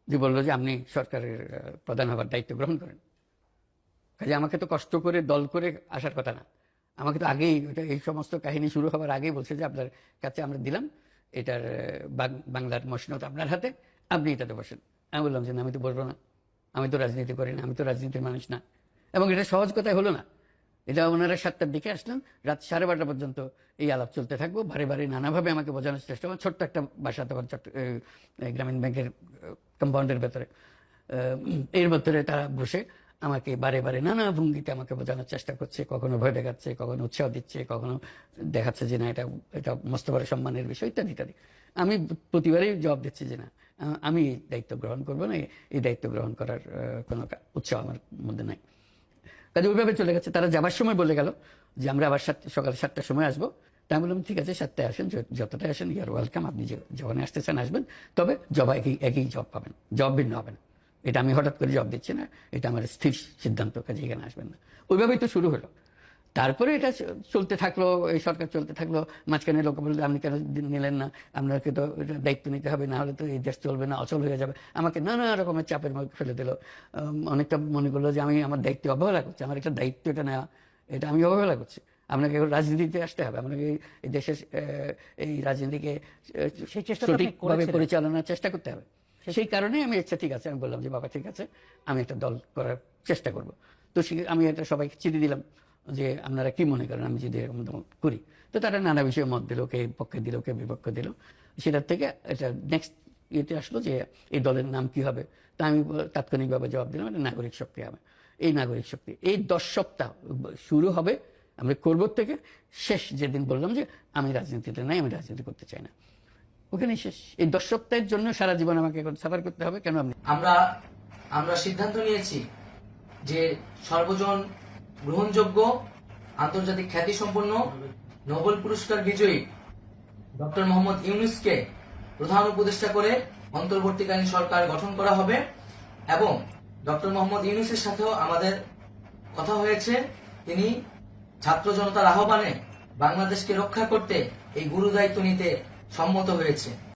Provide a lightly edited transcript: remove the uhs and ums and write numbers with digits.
যে বললো যে আপনি সরকারের প্রধান হবার দায়িত্ব গ্রহণ করেন। কাজে আমাকে তো কষ্ট করে দল করে আসার কথা না, আমাকে তো আগেই এই সমস্ত কাহিনী শুরু হওয়ার আগেই বলছে যে আপনার কাছে আমরা দিলাম এটার বাংলার মসনদ আপনার হাতে, আপনি এটাতে বসেন। আমি বললাম যে না, আমি তো বলবো না, আমি তো রাজনীতি করি না, আমি তো রাজনীতির মানুষ না। এবং এটা সহজ কথাই হলো না। এটা ওনারা 7টার দিকে আসলেন, রাত 12:30 পর্যন্ত এই আলাপ চলতে থাকবো। বারে বারে নানাভাবে আমাকে বোঝানোর চেষ্টা করেন। ছোট্ট একটা বাসা তখন গ্রামীণ ব্যাংকের কম্পাউন্ডের ভেতরে, এর ভেতরে তারা বসে আমাকে বারে বারে নানা ভঙ্গিতে আমাকে বোঝানোর চেষ্টা করছে, কখনো ভয় দেখাচ্ছে, কখনো উৎসাহ দিচ্ছে, কখনো দেখাচ্ছে যে না এটা এটা মস্ত বড় সম্মানের বিষয়, ইত্যাদি ইত্যাদি। আমি প্রতিবারই জবাব দিচ্ছি যে না, আমি এই দায়িত্ব গ্রহণ করবো না, এই দায়িত্ব গ্রহণ করার কোনো উৎসাহ আমার মধ্যে নাই। কাজে ওইভাবে চলে গেছে। তারা যাবার সময় বলে গেল যে আমরা আবার সকাল 7টার সময় আসবো। তা আমি বললাম ঠিক আছে, 7টায় আসেন, যতটাই আসেন ইয়ার ওয়েলকাম, আপনি যখন আসতেছেন আসবেন, তবে জব একই জব পাবেন, জব ভিন্ন হবে না। এটা আমি হঠাৎ করে জব দিচ্ছি না, এটা আমার স্থির সিদ্ধান্ত, কাজে এখানে আসবেন না। ওইভাবেই তো শুরু হলো। তারপরে এটা চলতে থাকলো, এই সরকার চলতে থাকলো। মাঝখানে লোক বললো আপনি কেন নিলেন না, আপনাকে তো দায়িত্ব নিতে হবে, না হলে তো এই দেশ চলবে না, অচল হয়ে যাবে। আমাকে নানা রকমের চাপের মধ্যে ফেলে দিল। অনেকটা মনে করলো যে আমি আমার দায়িত্ব অবহেলা করছি, আমার একটা দায়িত্ব এটা নেওয়া, এটা আমি অবহেলা করছি। আপনাকে রাজনীতিতে আসতে হবে, আপনাকে এই দেশের এই রাজনীতিকে সঠিকভাবে পরিচালনার চেষ্টা করতে হবে। সেই কারণে আমি আচ্ছা ঠিক আছে, আমি বললাম যে বাবা ঠিক আছে, আমি একটা দল করার চেষ্টা করব। তো আমি এটা সবাইকে চিঠি দিলাম যে আপনারা কি মনে করেন আমি যদি এরকম করি। তো তারা নানা বিষয়ে মত দিল, কে পক্ষে দিল, কে বিপক্ষে দিল। সেটার থেকে এটা নেক্সট ইয়েতে আসলো যে এই দলের নাম কি হবে। তা আমি তাৎক্ষণিকভাবে জবাব দিলাম এটা নাগরিক শক্তি হবে। এই নাগরিক শক্তি এই 10 সপ্তাহ শুরু হবে আমরা করব থেকে শেষ যেদিন বললাম যে আমি রাজনীতিতে নাই, আমি রাজনীতি করতে চাই না, ওখানে শেষ। এই 10 সপ্তাহের জন্য সারা জীবন আমাকে এখন সাফার করতে হবে। কেন আমরা সিদ্ধান্ত নিয়েছি যে সর্বজন গ্রহণযোগ্য আন্তর্জাতিক খ্যাতিসম্পন্ন নোবেল পুরস্কার বিজয়ী ডক্টর মোহাম্মদ ইউনূসকে প্রধান উপদেষ্টা করে অন্তর্বর্তীকালীন সরকার গঠন করা হবে এবং ডক্টর মোহাম্মদ ইউনূসের সাথেও আমাদের কথা হয়েছে। তিনি ছাত্র জনতার আহ্বানে বাংলাদেশকে রক্ষা করতে এই গুরু দায়িত্ব নিতে সম্মত হয়েছে।